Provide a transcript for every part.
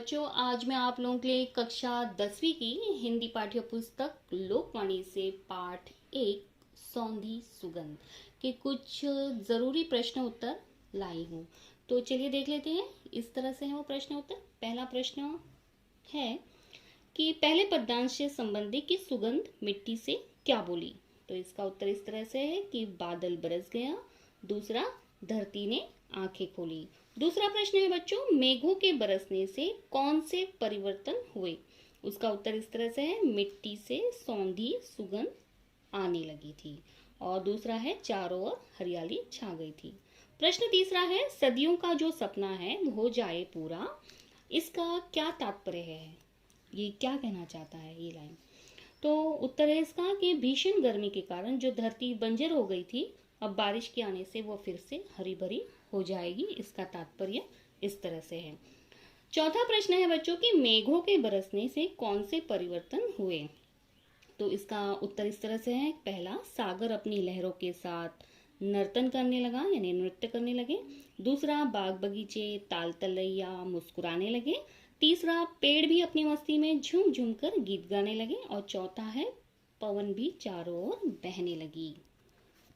बच्चों, आज मैं आप लोगों के लिए कक्षा 10वीं की हिंदी पाठ्य पुस्तक लोकवाणी से पाठ 1 सौंधी सुगंध के कुछ जरूरी प्रश्न उत्तर लाई हूँ। तो चलिए देख लेते हैं। इस तरह से है वो प्रश्न उत्तर। पहला प्रश्न है कि पहले पद्यांश से संबंधित कि सुगंध मिट्टी से क्या बोली। तो इसका उत्तर इस तरह से है कि बादल बरस गया। दूसरा, धरती ने आंखें खोली। दूसरा प्रश्न है बच्चों, मेघों के बरसने से कौन से परिवर्तन हुए। उसका उत्तर इस तरह से है, मिट्टी से सौंधी सुगंध आने लगी थी। और दूसरा है, चारों ओर हरियाली छा गई थी। प्रश्न तीसरा है, सदियों का जो सपना है हो जाए पूरा, इसका क्या तात्पर्य है। ये क्या कहना चाहता है ये लाइन। तो उत्तर है इसका कि भीषण गर्मी के कारण जो धरती बंजर हो गई थी, अब बारिश के आने से वो फिर से हरी भरी हो जाएगी। इसका तात्पर्य इस तरह से है। चौथा प्रश्न है बच्चों कि मेघों के बरसने से कौन से परिवर्तन हुए। तो इसका उत्तर इस तरह से है। पहला, सागर अपनी लहरों के साथ नर्तन करने लगा यानी नृत्य करने लगे। दूसरा, बाग बगीचे ताल तलैया मुस्कुराने लगे। तीसरा, पेड़ भी अपनी मस्ती में झूम झूम कर गीत गाने लगे। और चौथा है, पवन भी चारों ओर बहने लगी।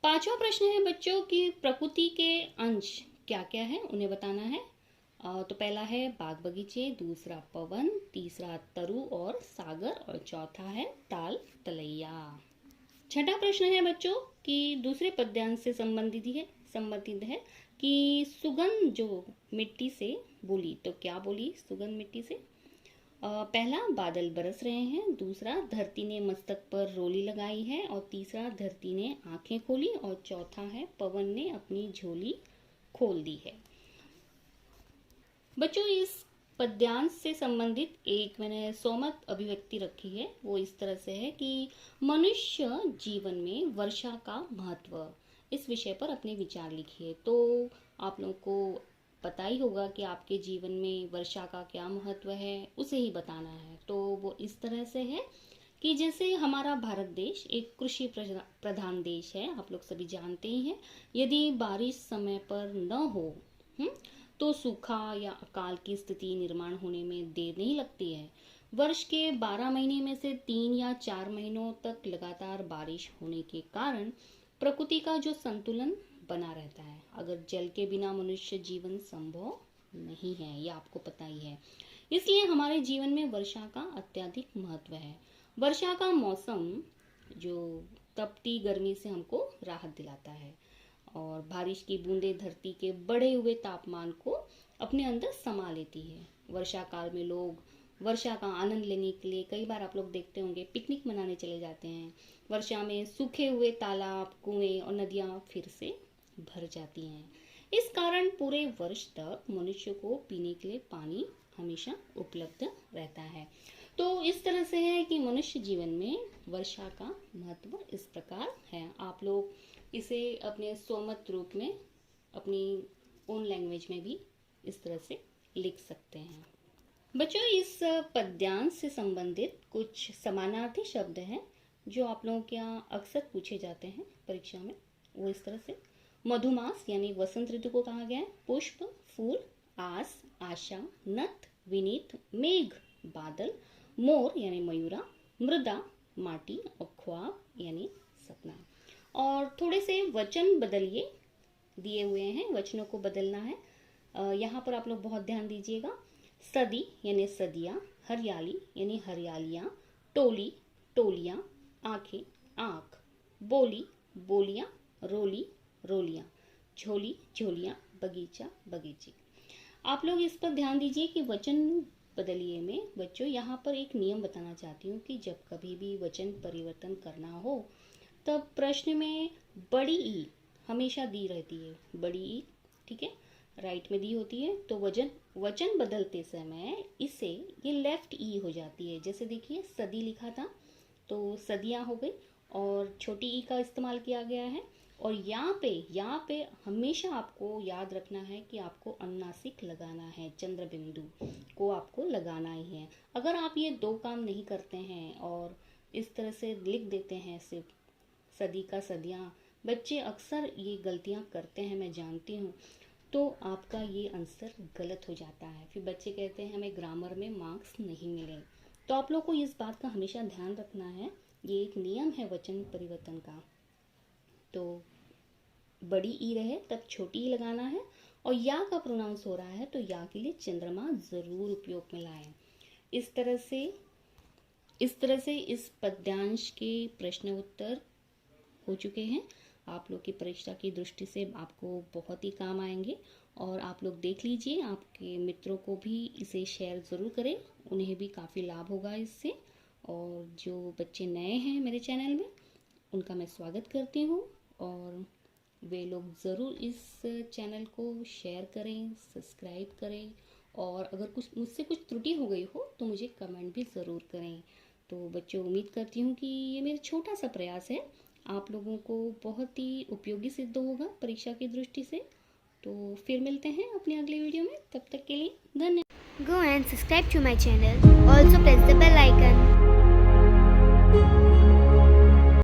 पांचवा प्रश्न है बच्चों कि प्रकृति के अंश क्या क्या है, उन्हें बताना है। तो पहला है बाग बगीचे, दूसरा पवन, तीसरा तरु और सागर और चौथा है ताल तलैया। छठा प्रश्न है बच्चों कि दूसरे पद्यांश से संबंधित है कि सुगंध जो मिट्टी से बोली। तो क्या बोली सुगंध मिट्टी से। पहला, बादल बरस रहे हैं। दूसरा, धरती ने मस्तक पर रोली लगाई है। और तीसरा, धरती ने आंखें खोली। और चौथा है, पवन ने अपनी झोली खोल दी है। बच्चों, इस पद्यांश से संबंधित एक मैंने सोमत अभिव्यक्ति रखी है। वो इस तरह से है कि मनुष्य जीवन में वर्षा का महत्व, इस विषय पर अपने विचार लिखिए। तो आप लोगों को पता ही होगा कि आपके जीवन में वर्षा का क्या महत्व है, उसे ही बताना है। तो वो इस तरह से है कि जैसे हमारा भारत देश एक कृषि प्रधान देश है, आप लोग सभी जानते ही हैं। यदि बारिश समय पर न हो तो सूखा या अकाल की स्थिति निर्माण होने में देर नहीं लगती है। वर्ष के 12 महीने में से 3 या 4 महीनों तक लगातार बारिश होने के कारण प्रकृति का जो संतुलन बना रहता है। अगर जल के बिना मनुष्य जीवन संभव नहीं है, ये आपको पता ही है। इसलिए हमारे जीवन में वर्षा का अत्यधिक महत्व है। वर्षा का मौसम जो तपती गर्मी से हमको राहत दिलाता है और बारिश की बूंदें धरती के बढ़े हुए तापमान को अपने अंदर समा लेती है। वर्षा काल में लोग वर्षा का आनंद लेने के लिए कई बार आप लोग देखते होंगे पिकनिक मनाने चले जाते हैं। वर्षा में सूखे हुए तालाब, कुएं और नदियां फिर से भर जाती हैं। इस कारण पूरे वर्ष तक मनुष्य को पीने के लिए पानी हमेशा उपलब्ध रहता है। तो इस तरह से है कि मनुष्य जीवन में वर्षा का महत्व इस प्रकार है। आप लोग इसे अपने सोमत रूप में अपनी ओन लैंग्वेज में भी इस तरह से लिख सकते हैं। बच्चों, इस पद्यांश से संबंधित कुछ समानार्थी शब्द हैं जो आप लोगों के यहाँ अक्सर पूछे जाते हैं परीक्षा में। वो इस तरह से, मधुमास यानी वसंत ऋतु को कहा गया है। पुष्प, फूल, आस, आशा, नथ, विनीत, मेघ, बादल, मोर यानी मयूरा, मृदा, माटी और ख्वाब यानी सपना। और थोड़े से वचन बदलिए दिए हुए हैं, वचनों को बदलना है। यहाँ पर आप लोग बहुत ध्यान दीजिएगा। सदी यानी सदियाँ, हरियाली यानी हरियालियाँ, टोली टोलियाँ, आंखें आँख, बोली बोलियाँ, रोली रोलियाँ, झोली झोलियाँ, बगीचा बगीचे। आप लोग इस पर ध्यान दीजिए कि वचन बदलिए में बच्चों यहाँ पर एक नियम बताना चाहती हूँ कि जब कभी भी वचन परिवर्तन करना हो तब प्रश्न में बड़ी ई हमेशा दी रहती है। बड़ी ई, ठीक है, राइट में दी होती है। तो वचन बदलते समय इसे ये लेफ्ट ई हो जाती है। जैसे देखिए सदी लिखा था तो सदियाँ हो गई और छोटी ई का इस्तेमाल किया गया है। और यहाँ पे हमेशा आपको याद रखना है कि आपको अनुनासिक लगाना है, चंद्र बिंदु को आपको लगाना ही है। अगर आप ये दो काम नहीं करते हैं और इस तरह से लिख देते हैं सिर्फ सदी का सदियाँ, बच्चे अक्सर ये गलतियाँ करते हैं, मैं जानती हूँ। तो आपका ये आंसर गलत हो जाता है। फिर बच्चे कहते हैं हमें ग्रामर में मार्क्स नहीं मिले। तो आप लोग को इस बात का हमेशा ध्यान रखना है, ये एक नियम है वचन परिवर्तन का। तो बड़ी ई रहे तब छोटी ई लगाना है, और या का प्रोनाउंस हो रहा है तो या के लिए चंद्रमा ज़रूर उपयोग में लाएं। इस तरह से इस पद्यांश के प्रश्न उत्तर हो चुके हैं। आप लोग की परीक्षा की दृष्टि से आपको बहुत ही काम आएंगे, और आप लोग देख लीजिए, आपके मित्रों को भी इसे शेयर ज़रूर करें, उन्हें भी काफ़ी लाभ होगा इससे। और जो बच्चे नए हैं मेरे चैनल में, उनका मैं स्वागत करती हूँ, और वे लोग ज़रूर इस चैनल को शेयर करें, सब्सक्राइब करें, और अगर मुझसे कुछ त्रुटि हो गई हो तो मुझे कमेंट भी ज़रूर करें। तो बच्चों, उम्मीद करती हूँ कि ये मेरा छोटा सा प्रयास है आप लोगों को बहुत ही उपयोगी सिद्ध होगा परीक्षा की दृष्टि से। तो फिर मिलते हैं अपने अगले वीडियो में, तब तक के लिए धन्यवाद। Go and subscribe to my channel. Also press the bell icon.